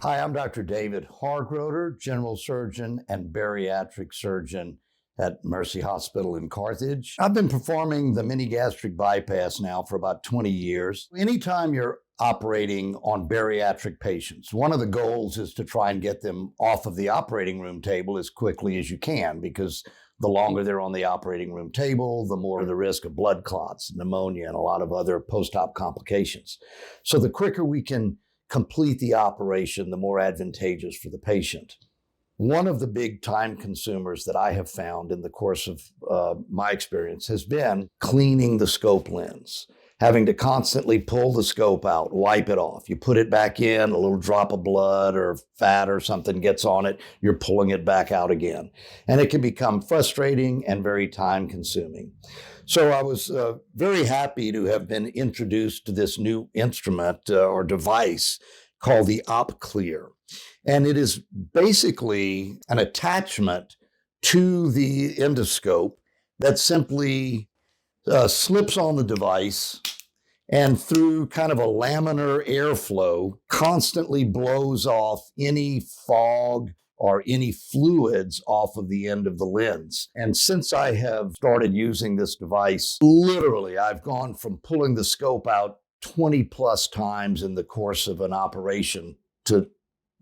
Hi, I'm Dr. David Hargroder, general surgeon and bariatric surgeon at Mercy Hospital in Carthage. I've been performing the mini gastric bypass now for about 20 years. Anytime you're operating on bariatric patients, one of the goals is to try and get them off of the operating room table as quickly as you can, because the longer they're on the operating room table, the more the risk of blood clots, pneumonia, and a lot of other post-op complications. So the quicker we can complete the operation, the more advantageous for the patient. One of the big time consumers that I have found in the course of my experience has been cleaning the scope lens, having to constantly pull the scope out, wipe it off. You put it back in, a little drop of blood or fat or something gets on it, you're pulling it back out again. And it can become frustrating and very time consuming. So I was very happy to have been introduced to this new instrument or device called the OpClear. And it is basically an attachment to the endoscope that simply slips on the device and through kind of a laminar airflow constantly blows off any fog or any fluids off of the end of the lens. And since I have started using this device, literally I've gone from pulling the scope out 20 plus times in the course of an operation to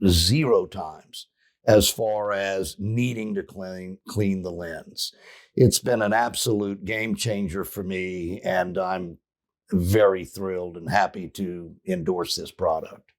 0 times as far as needing to clean the lens. It's been an absolute game changer for me, and I'm very thrilled and happy to endorse this product.